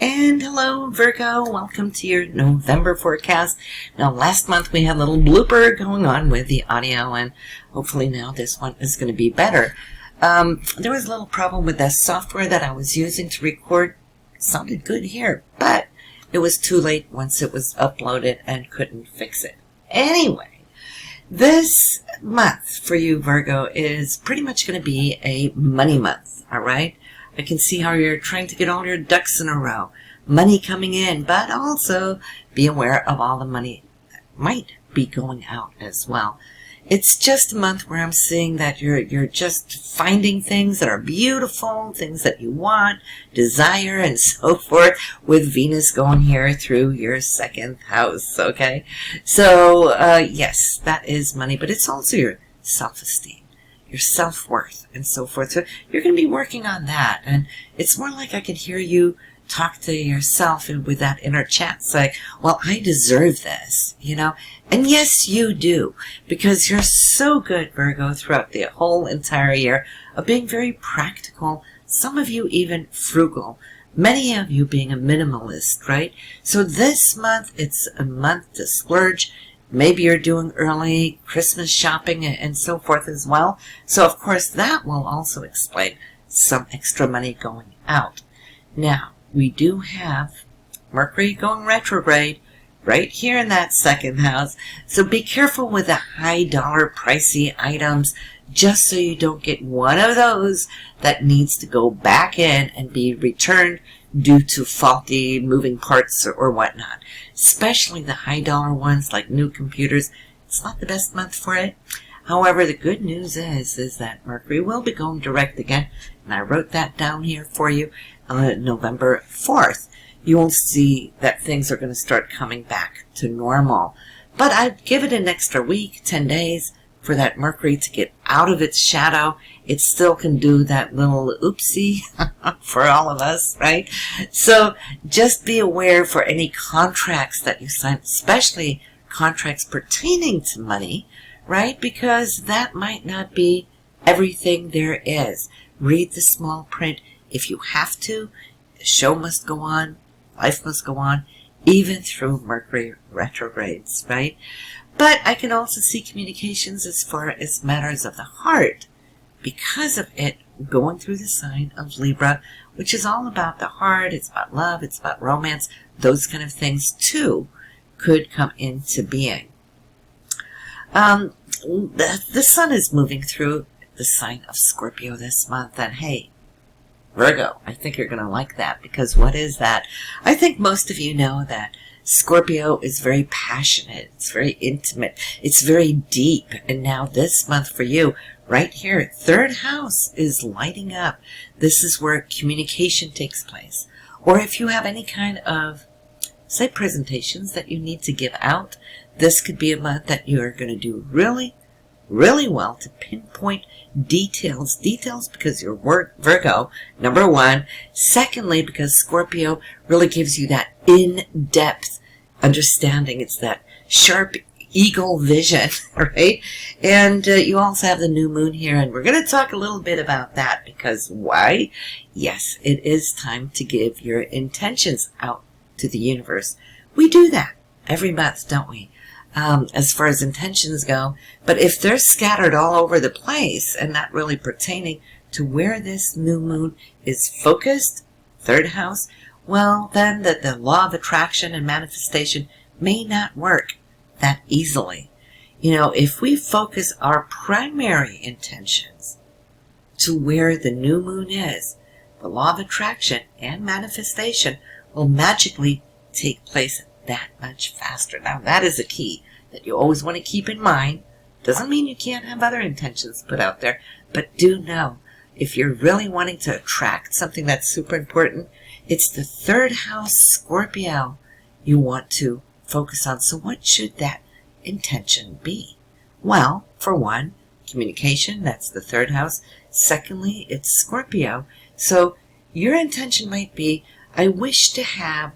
And hello, Virgo. Welcome to your November forecast. Now, last month we had a little blooper going on with the audio, and hopefully now this one is going to be better. There was a little problem with the software that I was using to record. It sounded good here, but it was too late once it was uploaded and couldn't fix it. Anyway, this month for you, Virgo, is pretty much going to be a money month, all right? I can see how you're trying to get all your ducks in a row. Money coming in, but also be aware of all the money that might be going out as well. It's just a month where I'm seeing that you're just finding things that are beautiful, things that you want, desire, and so forth, with Venus going here through your second house, okay? So, yes, that is money, but it's also your self-esteem, your self-worth, and so forth. So you're going to be working on that, and it's more like I can hear you talk to yourself and with that inner chat say, well, I deserve this, you know? And yes, you do, because you're so good, Virgo, throughout the whole entire year of being very practical, some of you even frugal, many of you being a minimalist, right? So this month, it's a month to splurge. Maybe you're doing early Christmas shopping and so forth as well. So, of course, that will also explain some extra money going out. Now, we do have Mercury going retrograde right here in that second house. So be careful with the high dollar pricey items, just so you don't get one of those that needs to go back in and be returned due to faulty moving parts or whatnot. Especially the high dollar ones like new computers. It's not the best month for it. However, the good news is that Mercury will be going direct again. And I wrote that down here for you on November 4th. You will see that things are going to start coming back to normal. But I'd give it an extra week, 10 days, for that Mercury to get out of its shadow. It still can do that little oopsie for all of us, right? So just be aware for any contracts that you sign, especially contracts pertaining to money, right? Because that might not be everything there is. Read the small print if you have to. The show must go on. Life must go on, even through Mercury retrogrades, right? But I can also see communications as far as matters of the heart, because of it going through the sign of Libra, which is all about the heart. It's about love. It's about romance. Those kind of things, too, could come into being. The sun is moving through the sign of Scorpio this month, and hey, Virgo, I think you're going to like that, because what is that? I think most of you know that Scorpio is very passionate. It's very intimate. It's very deep. And now this month for you, right here, third house is lighting up. This is where communication takes place. Or if you have any kind of, say, presentations that you need to give out, this could be a month that you're going to do really, really well to pinpoint details because you're Virgo, number one. Secondly, because Scorpio really gives you that in-depth understanding. It's that sharp eagle vision, right? And you also have the new moon here, and we're going to talk a little bit about that, because why? Yes, it is time to give your intentions out to the universe. We do that every month, don't we? As far as intentions go. But if they're scattered all over the place and not really pertaining to where this new moon is focused, third house, well, then the law of attraction and manifestation may not work that easily. You know, if we focus our primary intentions to where the new moon is, the law of attraction and manifestation will magically take place that much faster. Now, that is a key that you always want to keep in mind. Doesn't mean you can't have other intentions put out there, but do know, if you're really wanting to attract something that's super important, it's the third house Scorpio you want to focus on. So what should that intention be? Well, for one, communication, that's the third house. Secondly, it's Scorpio. So your intention might be, I wish to have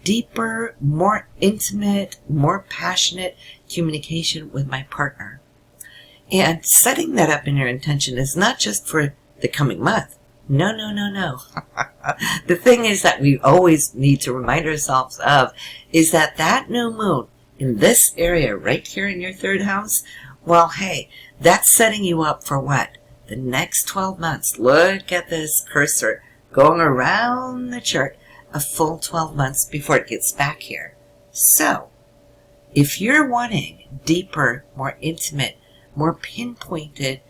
deeper, more intimate, more passionate communication with my partner. And setting that up in your intention is not just for the coming month, No, no, no, no. The thing is that we always need to remind ourselves of is that that new moon in this area right here in your third house, well, hey, that's setting you up for what? The next 12 months. Look at this cursor going around the chart a full 12 months before it gets back here. So, if you're wanting deeper, more intimate, more pinpointed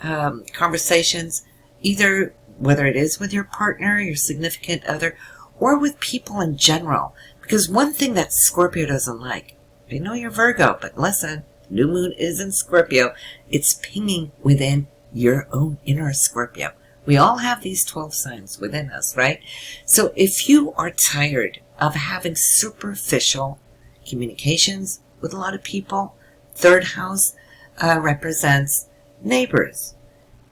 conversations, either whether it is with your partner, your significant other, or with people in general. Because one thing that Scorpio doesn't like, I know you're Virgo, but listen, new moon is in Scorpio. It's pinging within your own inner Scorpio. We all have these 12 signs within us, right? So if you are tired of having superficial communications with a lot of people, third house represents neighbors.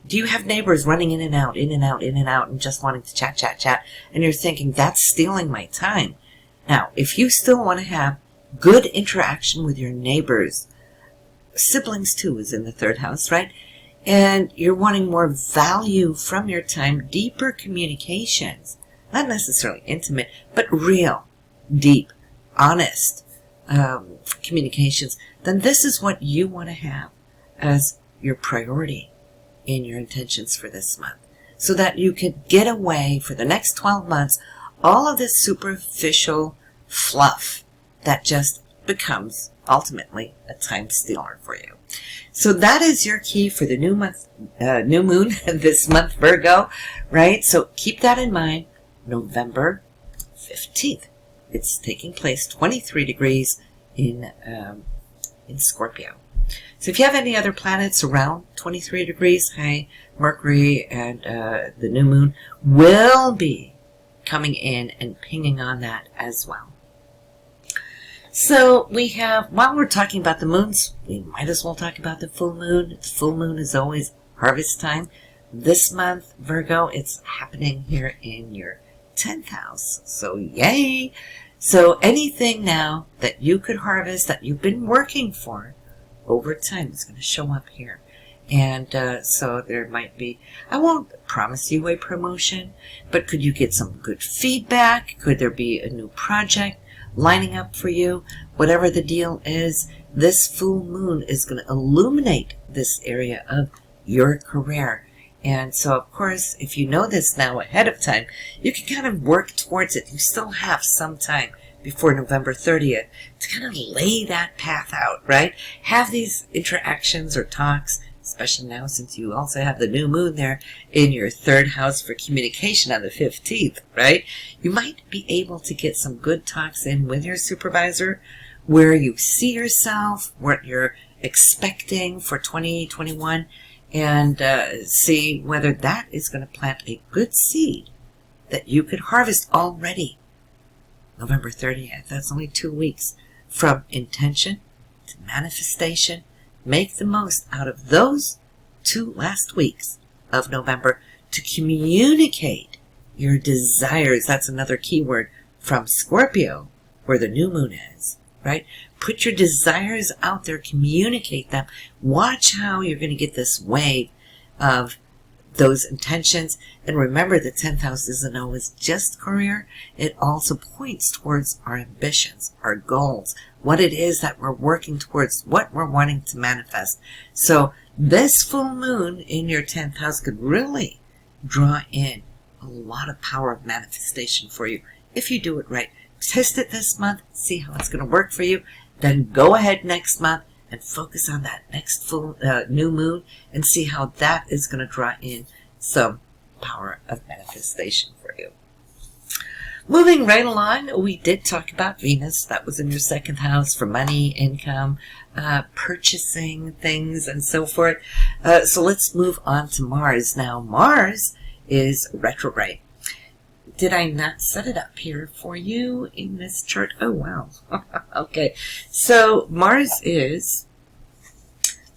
Do you have neighbors running in and out, in and out, in and out, and just wanting to chat, chat, chat, and you're thinking, that's stealing my time? Now, if you still want to have good interaction with your neighbors, siblings too is in the third house, right? And you're wanting more value from your time, deeper communications, not necessarily intimate, but real, deep, honest communications, then this is what you want to have as your priority in your intentions for this month, so that you can get away for the next 12 months all of this superficial fluff that just becomes ultimately a time stealer for you. So that is your key for the new moon this month, Virgo, right? So keep that in mind. November 15th. It's taking place 23 degrees in Scorpio. So if you have any other planets around 23 degrees, hey, Mercury and the new moon will be coming in and pinging on that as well. So we have, while we're talking about the moons, we might as well talk about the full moon. The full moon is always harvest time. This month, Virgo, it's happening here in your 10th house. So yay! So anything now that you could harvest that you've been working for over time is going to show up here. And so there might be, I won't promise you a promotion, but could you get some good feedback? Could there be a new project lining up for you? Whatever the deal is, this full moon is going to illuminate this area of your career. And so, of course, if you know this now ahead of time, you can kind of work towards it. You still have some time before November 30th to kind of lay that path out, right? Have these interactions or talks, especially now since you also have the new moon there in your third house for communication on the 15th, right? You might be able to get some good talks in with your supervisor where you see yourself, what you're expecting for 2021, and see whether that is going to plant a good seed that you could harvest already. November 30th, that's only 2 weeks from intention to manifestation. Make the most out of those 2 last weeks of November to communicate your desires. That's another key word from Scorpio, where the new moon is, right? Put your desires out there, communicate them. Watch how you're going to get this wave of those intentions. And remember, the 10th house isn't always just career. It also points towards our ambitions, our goals, what it is that we're working towards, what we're wanting to manifest. So this full moon in your 10th house could really draw in a lot of power of manifestation for you if you do it right. Test it this month, see how it's going to work for you. Then go ahead next month and focus on that next full new moon and see how that is going to draw in some power of manifestation for you. Moving right along, we did talk about Venus. That was in your 2nd house for money, income, purchasing things, and so forth. So let's move on to Mars. Now, Mars is retrograde. Did I not set it up here for you in this chart? Oh, wow. Okay. So Mars is,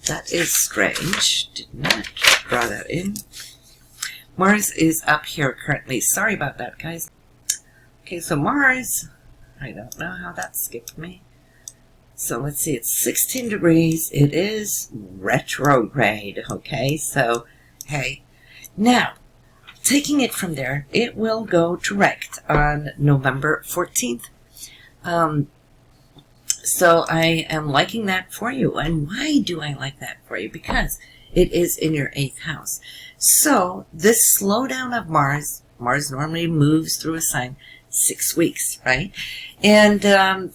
that is strange. Did not draw that in. Mars is up here currently. Sorry about that, guys. Okay, so Mars, I don't know how that skipped me. So let's see, it's 16 degrees. It is retrograde, okay? So, hey. Now, taking it from there, it will go direct on November 14th. So I am liking that for you. And why do I like that for you? Because it is in your 8th house. So this slowdown of Mars normally moves through a sign 6 weeks, right? And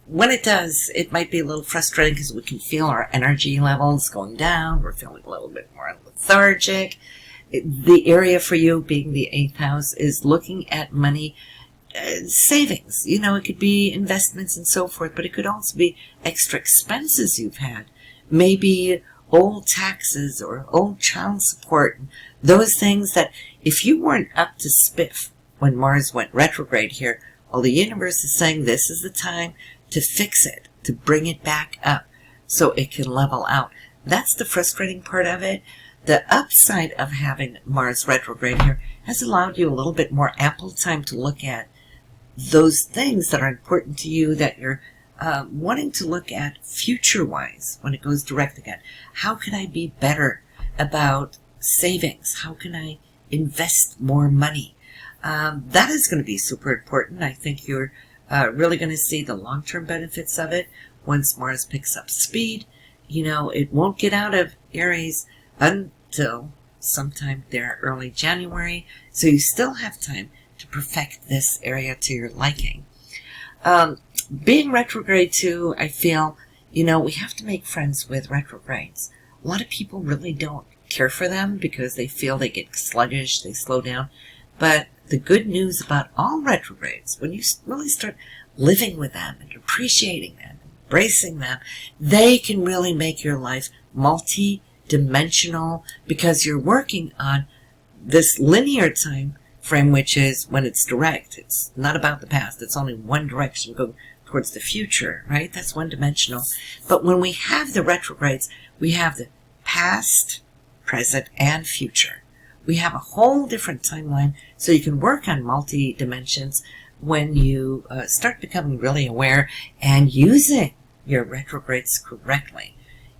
when it does, it might be a little frustrating because we can feel our energy levels going down. We're feeling a little bit more lethargic. The area for you, being the 8th house, is looking at money savings. You know, it could be investments and so forth, but it could also be extra expenses you've had. Maybe old taxes or old child support. Those things that if you weren't up to spiff when Mars went retrograde here, well, the universe is saying this is the time to fix it, to bring it back up so it can level out. That's the frustrating part of it. The upside of having Mars retrograde here has allowed you a little bit more ample time to look at those things that are important to you, that you're wanting to look at future-wise when it goes direct again. How can I be better about savings? How can I invest more money? That is going to be super important. I think you're really going to see the long-term benefits of it once Mars picks up speed. You know, it won't get out of Aries until sometime there early January, so you still have time to perfect this area to your liking. Being retrograde too, I feel, you know, we have to make friends with retrogrades. A lot of people really don't care for them because they feel they get sluggish, they slow down. But the good news about all retrogrades, when you really start living with them and appreciating them, embracing them, they can really make your life multi-dimensional because you're working on this linear time frame, which is when it's direct. It's not about the past. It's only one direction, go towards the future, right? That's one-dimensional. But when we have the retrogrades, we have the past, present, and future. We have a whole different timeline, so you can work on multi-dimensions when you start becoming really aware and using your retrogrades correctly.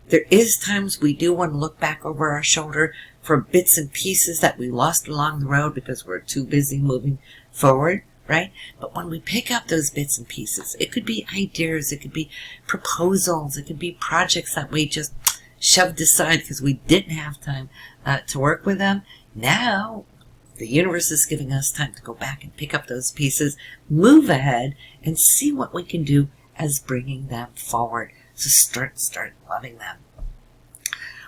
There is times we do want to look back over our shoulder for bits and pieces that we lost along the road because we're too busy moving forward, right? But when we pick up those bits and pieces, it could be ideas, it could be proposals, it could be projects that we just shoved aside because we didn't have time to work with them. Now, the universe is giving us time to go back and pick up those pieces, move ahead, and see what we can do as bringing them forward. So start loving them.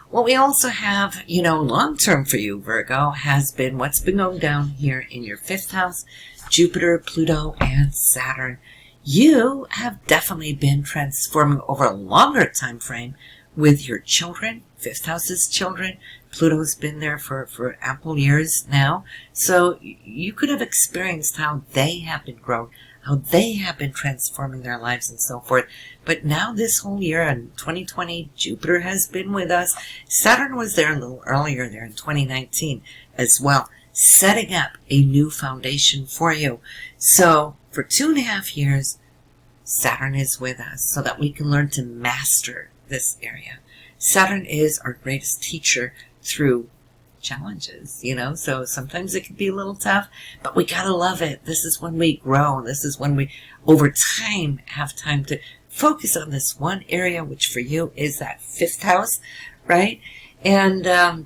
What we also have, you know, long-term for you, Virgo, has been what's been going down here in your 5th house, Jupiter, Pluto, and Saturn. You have definitely been transforming over a longer time frame with your children. 5th house is children. Pluto's been there for ample years now. So you could have experienced how they have been growing, how they have been transforming their lives and so forth. But now this whole year in 2020, Jupiter has been with us. Saturn was there a little earlier there in 2019 as well, setting up a new foundation for you. So for 2.5 years, Saturn is with us so that we can learn to master this area. Saturn is our greatest teacher through challenges, you know, so sometimes it can be a little tough, but we gotta love it. This is when we grow. This is when we, over time, have time to focus on this one area, which for you is that 5th house, right? And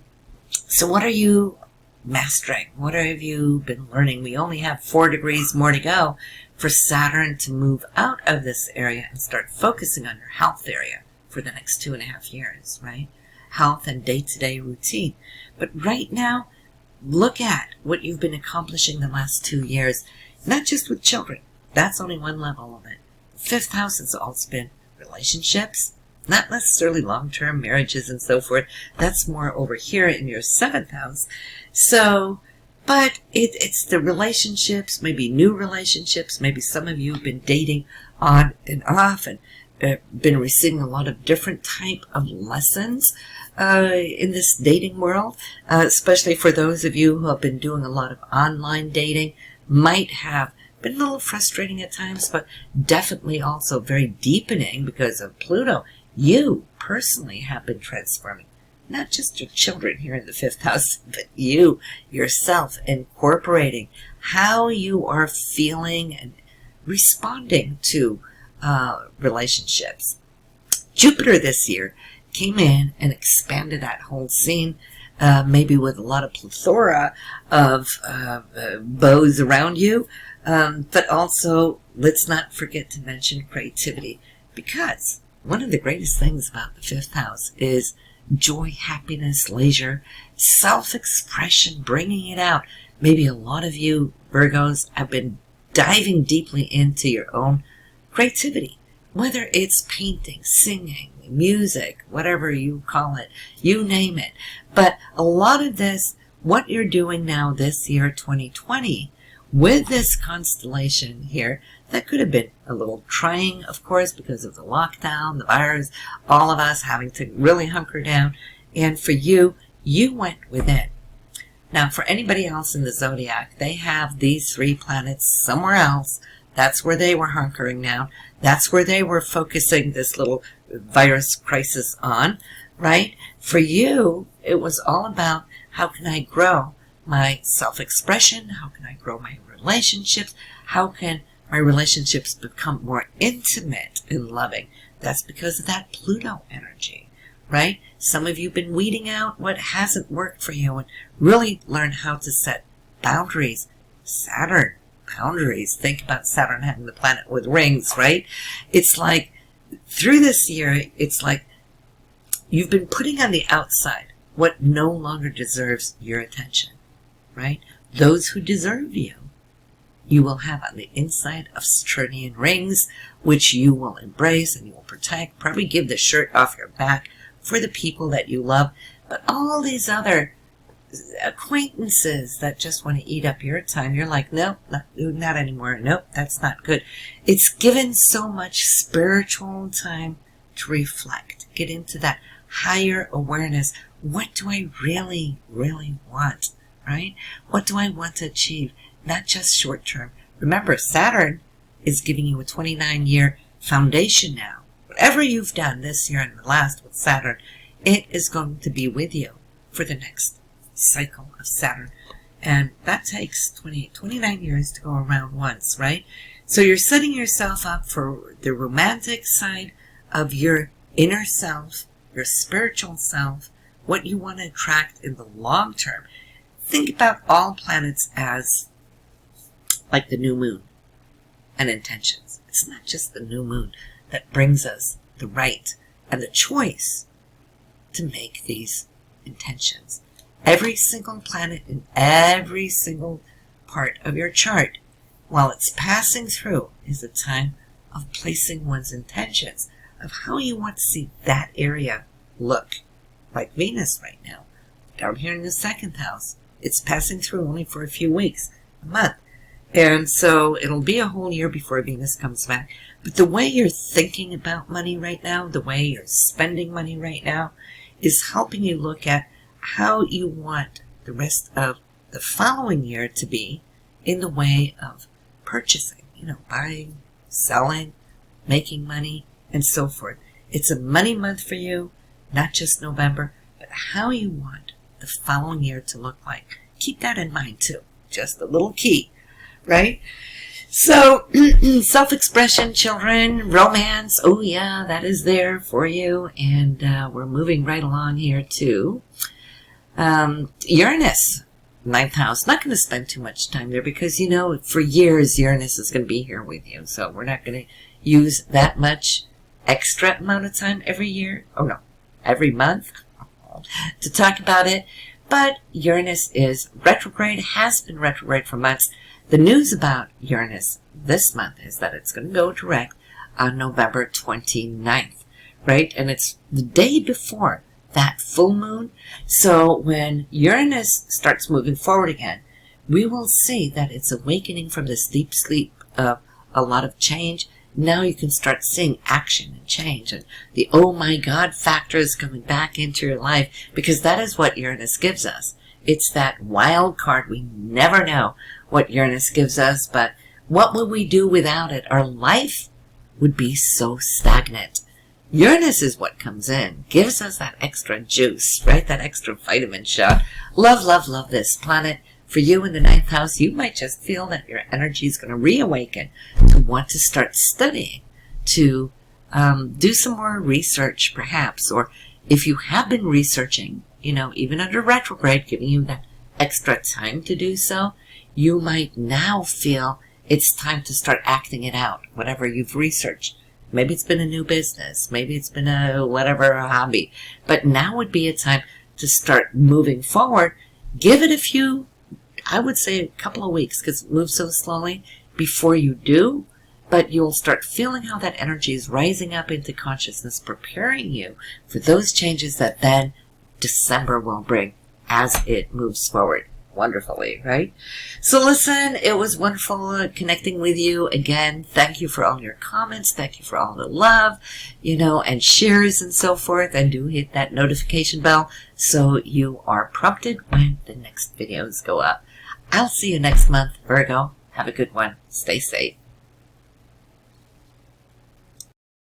so what are you mastering? What have you been learning? We only have 4 degrees more to go for Saturn to move out of this area and start focusing on your health area for the next 2.5 years, right? Health and day-to-day routine. But right now, look at what you've been accomplishing the last 2 years, not just with children. That's only one level of it. 5th house has also been relationships, not necessarily long-term marriages and so forth. That's more over here in your 7th house. So, but it's the relationships, maybe new relationships. Maybe some of you have been dating on and off and been receiving a lot of different type of lessons in this dating world, especially for those of you who have been doing a lot of online dating. Might have been a little frustrating at times, but definitely also very deepening because of Pluto. You personally have been transforming not just your children here in the 5th house, but you yourself, incorporating how you are feeling and responding to relationships. Jupiter this year came in and expanded that whole scene, maybe with a lot of plethora of bows around you, but also let's not forget to mention creativity, because one of the greatest things about the 5th house is joy, happiness, leisure, self-expression, bringing it out. Maybe a lot of you Virgos have been diving deeply into your own creativity, whether it's painting, singing, music, whatever you call it, you name it. But a lot of this, what you're doing now this year, 2020, with this constellation here, that could have been a little trying, of course, because of the lockdown, the virus, all of us having to really hunker down. And for you, you went within. Now, for anybody else in the zodiac, they have these 3 planets somewhere else. That's where they were hunkering down. That's where they were focusing this little virus crisis on, right? For you, it was all about, how can I grow my self-expression? How can I grow my relationships? How can my relationships become more intimate and loving? That's because of that Pluto energy, right? Some of you have been weeding out what hasn't worked for you and really learn how to set boundaries. Saturn, boundaries. Think about Saturn having the planet with rings, right? It's like, through this year, it's like you've been putting on the outside what no longer deserves your attention, right? Those who deserve you, you will have on the inside of Saturnian rings, which you will embrace and you will protect, probably give the shirt off your back for the people that you love. But all these other acquaintances that just want to eat up your time, you're like, nope, not anymore. Nope, that's not good. It's given so much spiritual time to reflect, get into that higher awareness. What do I really, really want, right? What do I want to achieve? Not just short term. Remember, Saturn is giving you a 29-year foundation now. Whatever you've done this year and the last with Saturn, it is going to be with you for the next cycle of Saturn. And that takes 29 years to go around once, right? So you're setting yourself up for the romantic side of your inner self, your spiritual self, what you want to attract in the long term. Think about all planets as like the new moon and intentions. It's not just the new moon that brings us the right and the choice to make these intentions. Every single planet in every single part of your chart, while it's passing through, is a time of placing one's intentions of how you want to see that area look. Like Venus right now, down here in the 2nd house. It's passing through only for a few weeks, a month. And so it'll be a whole year before Venus comes back. But the way you're thinking about money right now, the way you're spending money right now, is helping you look at how you want the rest of the following year to be in the way of purchasing, buying, selling, making money, and so forth. It's a money month for you, not just November, but how you want the following year to look like. Keep that in mind too. Just a little key, right? So, self-expression, children, romance, oh yeah, that is there for you. And we're moving right along here to Uranus, 9th house. Not going to spend too much time there because, for years Uranus is going to be here with you. So we're not going to use that much extra amount of time every year. Oh no, every month to talk about it. But Uranus is retrograde, has been retrograde for months. The news about Uranus this month is that it's going to go direct on November 29th, right? And it's the day before that full moon. So when Uranus starts moving forward again, we will see that it's awakening from this deep sleep of a lot of change. Now you can start seeing action and change, and the oh my God factor is coming back into your life, because that is what Uranus gives us. It's that wild card. We never know what Uranus gives us, but what would we do without it? Our life would be so stagnant. Uranus is what comes in, gives us that extra juice, right? That extra vitamin shot. Love, love, love this planet. For you in the 9th house, you might just feel that your energy is going to reawaken to want to start studying, to do some more research perhaps, or if you have been researching, you know, even under retrograde, giving you that extra time to do so, you might now feel it's time to start acting it out, whatever you've researched. Maybe it's been a new business, maybe it's been a hobby, but now would be a time to start moving forward. Give it a few, I would say a couple of weeks, because it moves so slowly before you do, but you'll start feeling how that energy is rising up into consciousness, preparing you for those changes that then December will bring as it moves forward wonderfully, right? So listen, it was wonderful connecting with you again. Thank you for all your comments. Thank you for all the love, you know, and shares and so forth. And do hit that notification bell so you are prompted when the next videos go up. I'll see you next month, Virgo. Have a good one. Stay safe.